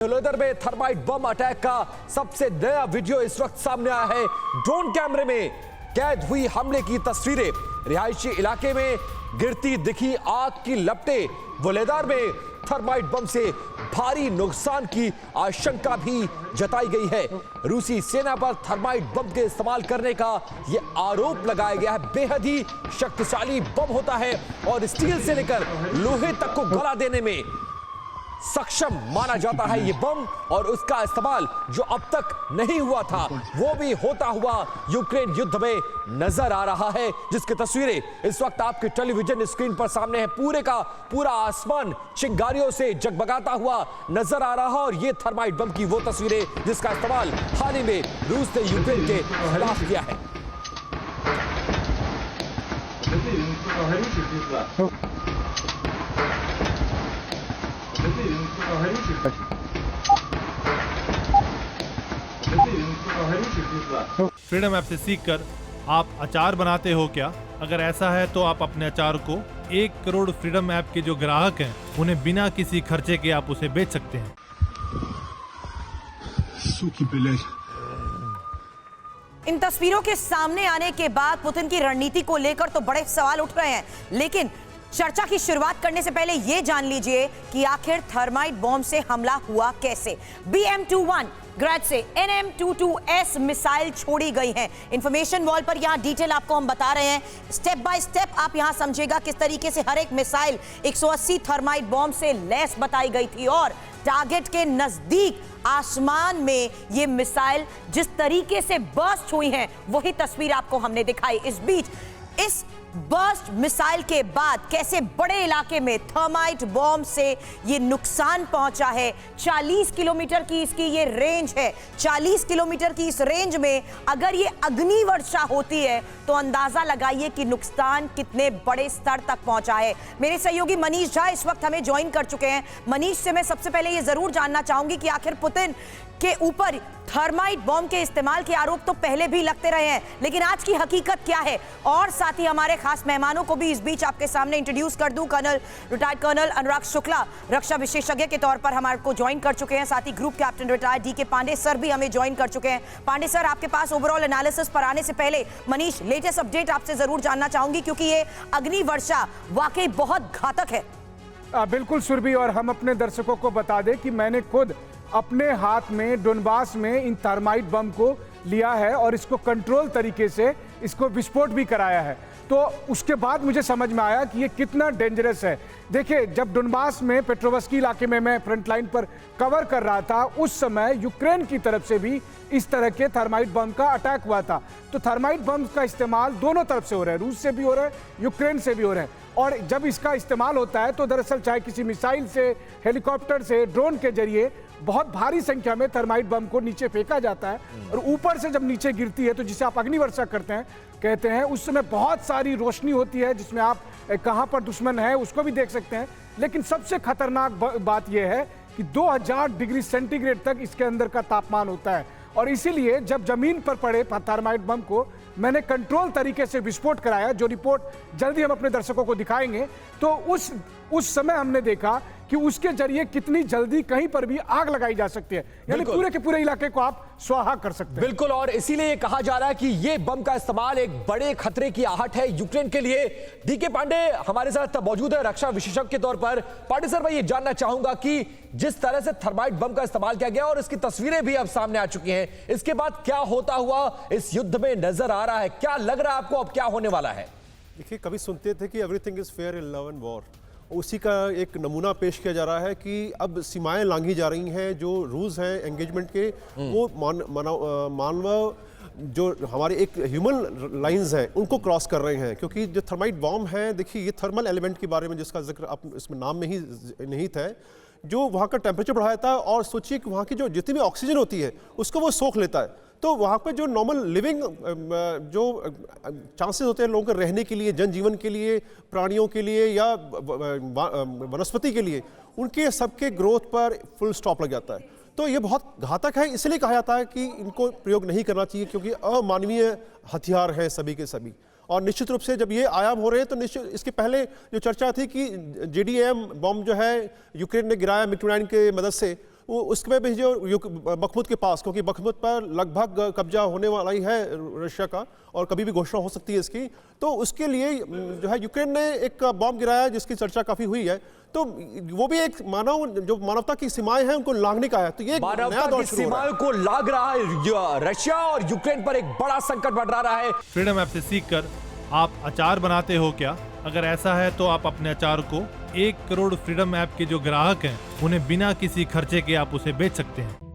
वोलोदर में थर्माइट बम अटैक का सबसे नया वीडियो इस वक्त सामने आया है। ड्रोन कैमरे में कैद हुई हमले की तस्वीरें। रिहायशी इलाके में गिरती दिखी आग की लपटें। वोलोदर में थर्माइट बम से भारी नुकसान की आशंका भी जताई गई है। रूसी सेना पर थर्माइट बम के इस्तेमाल करने का यह आरोप लगाया गया है। बेहद ही शक्तिशाली बम होता है और स्टील से लेकर लोहे तक को गला देने में सक्षम माना जाता है ये बम, और उसका इस्तेमाल जो अब तक नहीं हुआ था वो भी होता हुआ यूक्रेन युद्ध में नजर आ रहा है, जिसकी तस्वीरें इस वक्त आपके टेलीविजन स्क्रीन पर सामने है। पूरे का पूरा आसमान चिंगारियों से जगमगाता हुआ नजर आ रहा है और ये थर्माइट बम की वो तस्वीरें जिसका इस्तेमाल हाल ही में रूस ने यूक्रेन के खिलाफ किया है। फ्रीडम ऐप से सीखकर आप अचार बनाते हो क्या? अगर ऐसा है तो आप अपने अचार को 1 करोड़ फ्रीडम ऐप के जो ग्राहक हैं उन्हें बिना किसी खर्चे के आप उसे बेच सकते हैं। इन तस्वीरों के सामने आने के बाद पुतिन की रणनीति को लेकर तो बड़े सवाल उठ रहे हैं, लेकिन चर्चा की शुरुआत करने से पहले यह जान लीजिए कि आखिर थर्माइट बॉम्ब से हमला हुआ कैसे। BM-21 ग्रेड से NM-22S मिसाइल छोड़ी गई है। इंफॉर्मेशन वॉल पर यहां डिटेल आपको हम बता रहे हैं। स्टेप बाय स्टेप आप यहां समझेगा किस तरीके से हर एक मिसाइल 180 थर्माइट बॉम्ब से लैस बताई गई थी और टारगेट के नजदीक आसमान में ये मिसाइल जिस तरीके से बर्स्ट हुई हैं वही तस्वीर आपको हमने दिखाई। इस बीच इस बर्स्ट मिसाइल के बाद कैसे बड़े इलाके में थर्माइट बॉम्ब से ये नुकसान पहुंचा है। 40 किलोमीटर की इसकी ये रेंज है। 40 किलोमीटर की इस रेंज में अगर ये अग्नि वर्षा होती है तो अंदाजा लगाइए कि नुकसान कितने बड़े स्तर तक पहुंचा है। मेरे सहयोगी मनीष झा इस वक्त हमें ज्वाइन कर चुके हैं। मनीष से मैं सबसे पहले ये जरूर जानना चाहूंगी कि आखिर पुतिन के ऊपर थर्माइट बॉम्ब के इस्तेमाल के आरोप तो पहले भी लगते रहे हैं, लेकिन आज की हकीकत क्या है? और साथ ही हमारे खास मेहमानों को भी इस बीच आपके सामने इंट्रोड्यूस कर दूं। रिटायर्ड कर्नल अनुराग शुक्ला रक्षा विशेषज्ञ के तौर पर हमारे को ज्वाइन कर चुके हैं। साथ ही group captain retired DK Pandey sir भी हमें ज्वाइन कर चुके हैं। पांडे सर, आपके पास ओवरऑल एनालिसिस पर आने से पहले मनीष लेटेस्ट अपडेट आपसे जरूर जानना चाहूंगी, क्योंकि ये अग्नि वर्षा वाकई बहुत घातक है। बिल्कुल सुरभि, और हम अपने दर्शकों को बता दें कि मैंने खुद अपने हाथ में डोनबास में इन थर्माइट बम को लिया है और इसको कंट्रोल तरीके से इसको विस्फोट भी कराया है। तो उसके बाद मुझे समझ में आया कि ये कितना डेंजरस है। देखिए, जब डोनबास में पेट्रोवस्की इलाके में मैं फ्रंट लाइन पर कवर कर रहा था, उस समय यूक्रेन की तरफ से भी इस तरह के थर्माइट बम का अटैक हुआ था। तो थर्माइट बम का इस्तेमाल दोनों तरफ से हो रहा है, रूस से भी हो रहा है, यूक्रेन से भी हो रहा है। और जब इसका इस्तेमाल होता है तो दरअसल चाहे किसी मिसाइल से, हेलीकॉप्टर से, ड्रोन के जरिए बहुत भारी संख्या में थर्माइट बम को नीचे फेंका जाता है और ऊपर से जब नीचे गिरती है तो जिसे आप अग्निवर्षा कहते हैं, उस समय बहुत सारी रोशनी होती है जिसमें आप कहां पर दुश्मन है उसको भी देख सकते हैं। लेकिन सबसे खतरनाक बात यह है कि 2000 डिग्री सेंटीग्रेड तक इसके अंदर का तापमान होता है और इसीलिए जब जमीन पर पड़े थर्माइट बम को मैंने कंट्रोल तरीके से विस्फोट कराया, जो रिपोर्ट जल्दी हम अपने दर्शकों को दिखाएंगे। तो उस समय हमने देखा कि उसके जरिए कितनी जल्दी कहीं पर भी आग लगाई जा सकती है, यानी पूरे के पूरे इलाके को आप स्वाहा कर सकते हैं। बिल्कुल, और इसीलिए ये कहा जा रहा है कि ये बम का इस्तेमाल एक बड़े खतरे की आहट है यूक्रेन के लिए। DK पांडे हमारे साथ मौजूद है रक्षा विशेषज्ञ के तौर पर। पांडे सर, मैं ये जानना चाहूंगा कि जिस तरह से थर्माइट बम का इस्तेमाल किया गया और इसकी तस्वीरें भी अब सामने आ चुकी हैं, इसके बाद क्या होता हुआ इस युद्ध में नजर आ रहा है? क्या लग रहा है आपको अब क्या होने वाला है? देखिए, कभी सुनते थे कि everything is fair in love and war, उसी का एक नमूना पेश किया जा रहा है कि अब सीमाएं लांघी जा रही हैं। जो रूल्स हैं एंगेजमेंट के, वो मानव जो हमारे एक ह्यूमन लाइंस हैं उनको क्रॉस कर रहे हैं। क्योंकि जो थर्माइट बॉम्ब है, देखिए ये थर्मल एलिमेंट के बारे में जिसका जिक्र आप इसमें नाम में ही निहित है, जो वहाँ का टेम्परेचर बढ़ाता है और सोचिए कि वहाँ की जो जितनी भी ऑक्सीजन होती है उसको वो सोख लेता है। तो वहाँ पे जो नॉर्मल लिविंग जो चांसेस होते हैं लोगों के रहने के लिए, जनजीवन के लिए, प्राणियों के लिए या वनस्पति के लिए, उनके सबके ग्रोथ पर फुल स्टॉप लग जाता है। तो ये बहुत घातक है, इसलिए कहा जाता है कि इनको प्रयोग नहीं करना चाहिए क्योंकि अमानवीय हथियार हैं सभी के सभी। और निश्चित रूप से जब ये आयाम हो रहे हैं तो निश्चित इसके पहले जो चर्चा थी कि JDAM बॉम्ब जो है यूक्रेन ने गिराया MiG-29 के मदद से, उसके में भी जो बखमुत के पास, क्योंकि बखमुत पर लगभग कब्जा होने वाला ही है रशिया का और कभी भी घोषणा हो सकती है इसकी, तो उसके लिए जो है यूक्रेन ने एक बॉम्ब गिराया जिसकी चर्चा काफी हुई है। तो वो भी एक मानवता की सीमाएं हैं उनको लांघने का है। तो ये मानवता की सीमाओं को लांघ रहा है रशिया और यूक्रेन पर एक बड़ा संकट बढ़ रहा है। फ्रीडम ऐप से सीखकर आप अचार बनाते हो क्या? अगर ऐसा है तो आप अपने अचार को 1 करोड़ फ्रीडम ऐप के जो ग्राहक हैं उन्हें बिना किसी खर्चे के आप उसे बेच सकते हैं।